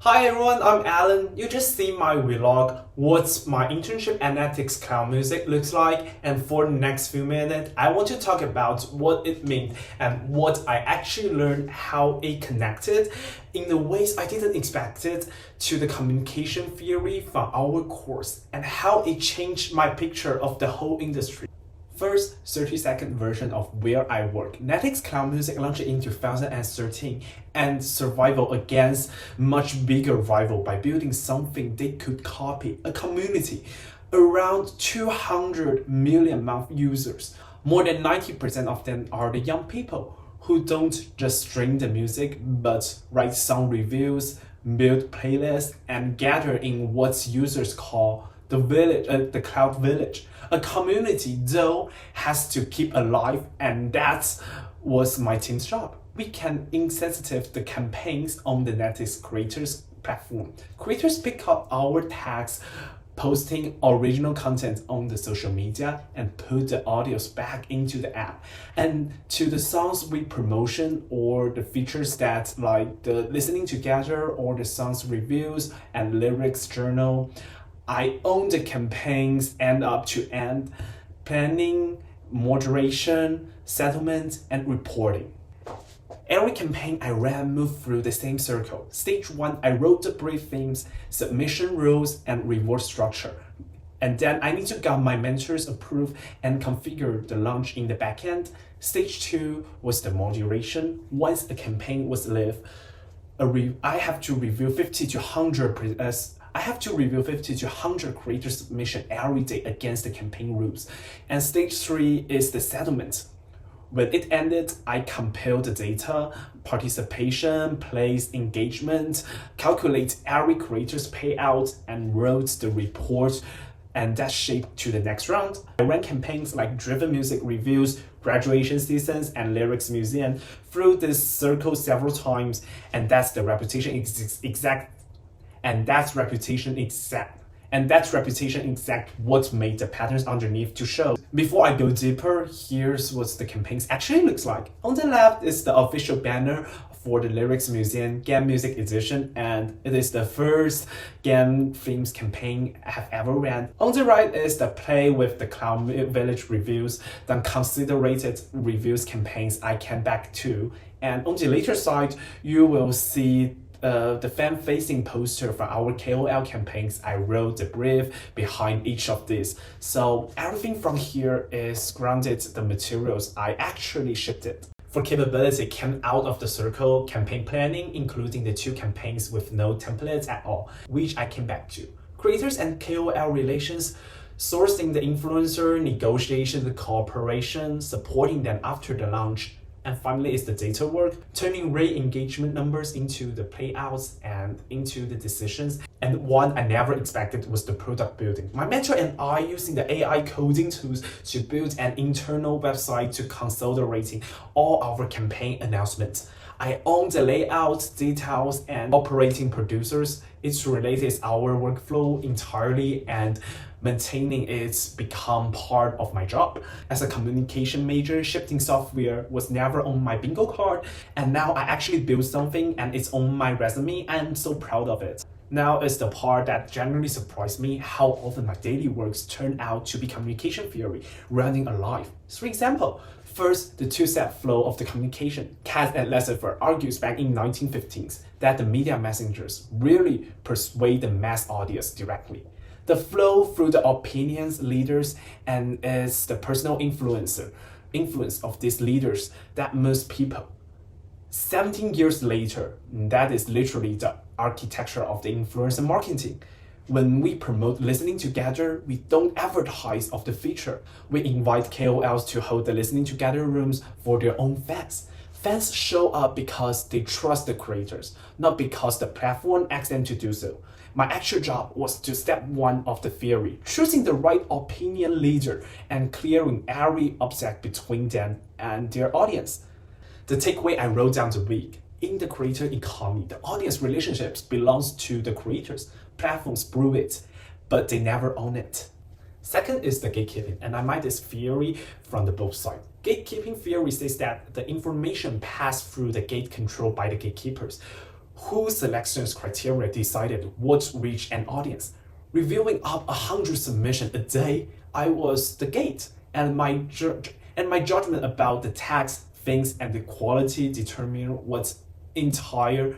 Hi everyone, I'm Alan. You just see my vlog, what my internship at Netix Cloud Music looks like, and for the next few minutes, I want to talk about what it means and what I actually learned, how it connected in the ways I didn't expect it to the communication theory from our course, and how it changed my picture of the whole industry. First, 30-second version of where I work. Netix Cloud Music launched in 2013 and survival against much bigger rival by building something they could copy, a community. Around 200 million monthly users. More than 90% of them are the young people who don't just stream the music but write song reviews, build playlists, and gather in what users call the village, the cloud village. A community, though, has to keep alive, and that was my team's job. We can insensitive the campaigns on the Netix creators platform. Creators pick up our tags, posting original content on the social media and put the audios back into the app. And to the songs we promotion or the features that like the listening together or the songs reviews and lyrics journal, I own the campaigns end up to end, planning, moderation, settlement, and reporting. Every campaign I ran moved through the same circle. Stage 1, I wrote the brief themes, submission rules, and reward structure. And then I need to get my mentors approve and configure the launch in the backend. Stage 2 was the moderation. Once the campaign was live, I have to review 50 to 100 creator submission every day against the campaign rules. And stage 3 is the settlement. When it ended, I compiled the data, participation, plays, engagement, calculate every creator's payout, and wrote the report, and that shaped to the next round. I ran campaigns like Driven Music Reviews, Graduation Seasons, and Lyrics Museum through this circle several times, and that's the reputation exact what made the patterns underneath to show. Before I go deeper, here's what the campaigns actually looks like. On the left is the official banner for the Lyrics Museum Game Music Edition, and it is the first game themes campaign I have ever ran. On the right is the Play with the Cloud Village reviews, then considered reviews campaigns I came back to. And on the later side, you will see the fan-facing poster for our KOL campaigns. I wrote the brief behind each of these. So everything from here is grounded the materials I actually shipped it. For capability came out of the circle campaign planning, including the 2 campaigns with no templates at all, which I came back to. Creators and KOL relations, sourcing the influencer, negotiation, the cooperation, supporting them after the launch. And finally is the data work, turning rate engagement numbers into the payouts and into the decisions. And one I never expected was the product building. My mentor and I using the AI coding tools to build an internal website to consolidate all our campaign announcements. I own the layout, details, and operating producers. It's related our workflow entirely, and maintaining it's become part of my job. As a communication major, shifting software was never on my bingo card, and now I actually built something and it's on my resume. I'm so proud of it. Now is the part that generally surprised me, how often my daily works turn out to be communication theory running alive. For example, first, the two-step flow of the communication. Katz and Lessiffer argues back in 1915s that the media messengers really persuade the mass audience directly. The flow through the opinions, leaders, and is the personal influence of these leaders that moves people. 17 years later, that is literally the architecture of the influencer marketing. When we promote listening together, we don't advertise of the feature. We invite KOLs to hold the listening together rooms for their own fans. Fans show up because they trust the creators, not because the platform asks them to do so. My actual job was to step 1 of the theory, choosing the right opinion leader and clearing every obstacle between them and their audience. The takeaway I wrote down the week. In the creator economy, the audience relationships belongs to the creators. Platforms brew it, but they never own it. Second is the gatekeeping, and I made this theory from the both sides. Gatekeeping theory says that the information passed through the gate controlled by the gatekeepers. Whose selections criteria decided what reached an audience? Reviewing up 100 submissions a day, I was the gate, and my judgment about the text, things, and the quality determine what's entered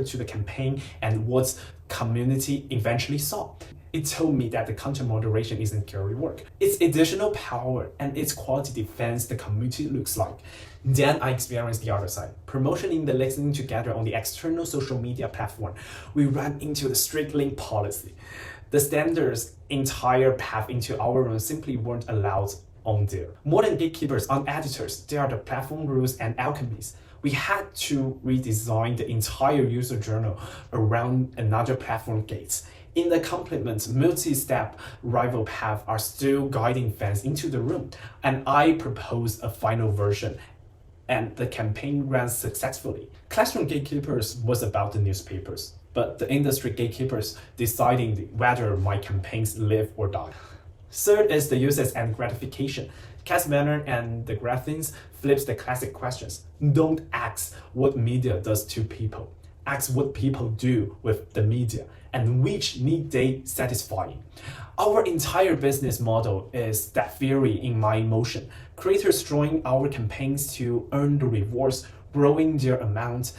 to the campaign and what community eventually saw. It told me that the content moderation isn't scary work. It's additional power and its quality defense the community looks like. Then I experienced the other side. Promotion the listening together on the external social media platform. We ran into the strict link policy. The standards entire path into our room simply weren't allowed on there. More than gatekeepers and editors, they are the platform rules and alchemies. We had to redesign the entire user journal around another platform gates. In the complement, multi-step rival paths are still guiding fans into the room, and I proposed a final version, and the campaign ran successfully. Classroom gatekeepers was about the newspapers, but the industry gatekeepers deciding whether my campaigns live or die. Third is the users and gratification. Cast Banner and the Graphins flips the classic questions. Don't ask what media does to people. Ask what people do with the media and which need they satisfying. Our entire business model is that theory in my motion. Creators join our campaigns to earn the rewards, growing their account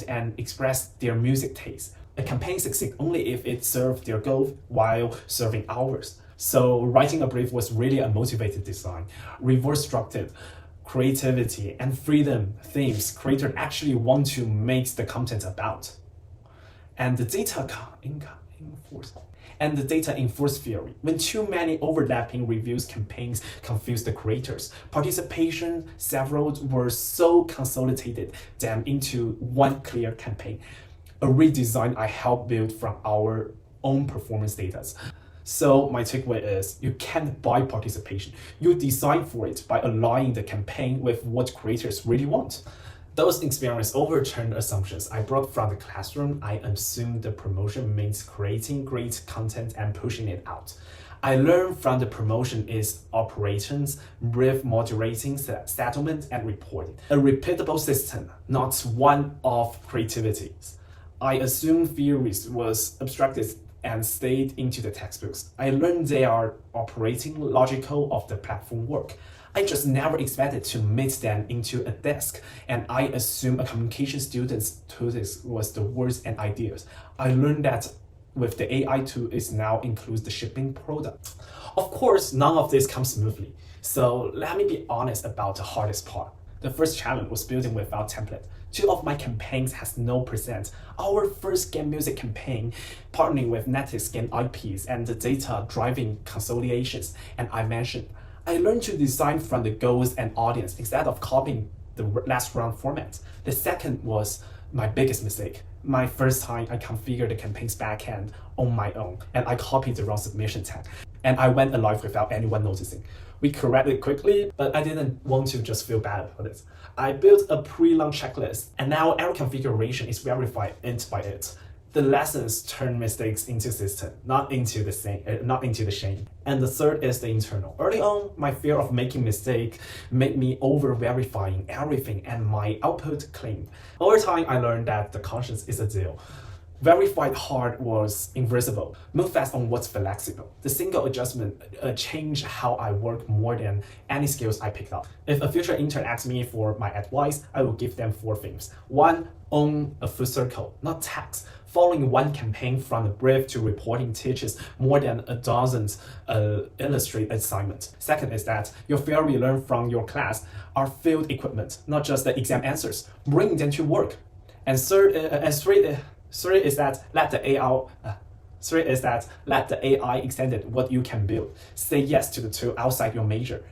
and express their music taste. A campaign succeeds only if it serves their goal while serving ours. So writing a brief was really a motivated design. Reward structured creativity and freedom themes creators actually want to make the content about. And the data enforced theory. When too many overlapping reviews campaigns confuse the creators, participation several were so consolidated them into one clear campaign. A redesign I helped build from our own performance data. So my takeaway is you can't buy participation. You design for it by aligning the campaign with what creators really want. Those experiences overturned assumptions I brought from the classroom. I assumed the promotion means creating great content and pushing it out. I learned from the promotion is operations, brief moderating, settlement, and reporting. A repeatable system, not one-off creativity. I assumed theories was abstracted and stayed into the textbooks. I learned they are operating logical of the platform work. I just never expected to meet them into a desk, and I assumed a communication student's tutor was the words and ideas. I learned that with the AI tool is now includes the shipping product. Of course, none of this comes smoothly. So let me be honest about the hardest part. The first challenge was building without template. 2 of my campaigns has no present. Our first game music campaign, partnering with Netflix game IPs and the data driving consolidations, and I mentioned, I learned to design from the goals and audience instead of copying the last round format. The second was my biggest mistake. My first time I configured the campaign's backend on my own, and I copied the wrong submission tag. And I went live without anyone noticing. We corrected it quickly, but I didn't want to just feel bad about it. I built a pre-launch checklist, and now every configuration is verified by it. The lessons turn mistakes into system, not into the shame. And the third is the internal. Early on, my fear of making mistake made me over-verifying everything and my output clean. Over time, I learned that the conscience is a deal. Verified hard was invisible. Move fast on what's flexible. The single adjustment changed how I work more than any skills I picked up. If a future intern asks me for my advice, I will give them 4 things. 1, own a full circle, not tax. Following one campaign from the brief to reporting teaches more than a dozen illustrate assignments. Second is that your theory learned from your class are field equipment, not just the exam answers. Bring them to work. And three is that let the AI extend what you can build. Say yes to the tool outside your major.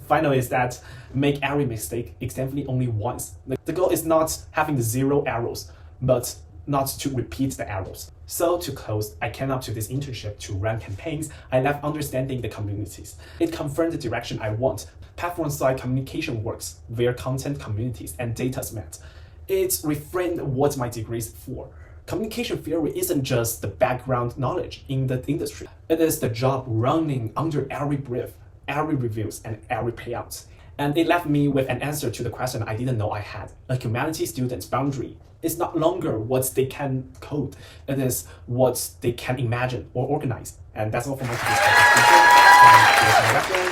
Final is that make every mistake extensively only once. The goal is not having the 0 errors, but not to repeat the errors. So to close, I came up to this internship to run campaigns. I left understanding the communities. It confirmed the direction I want. Platform-side communication works, where content, communities, and data met. It reframed what my degree is for. Communication theory isn't just the background knowledge in the industry. It is the job running under every brief, every reviews, and every payouts. And it left me with an answer to the question I didn't know I had. A humanities student's boundary is not longer what they can code, it is what they can imagine or organize. And that's all for my today's presentation. And here's my reference.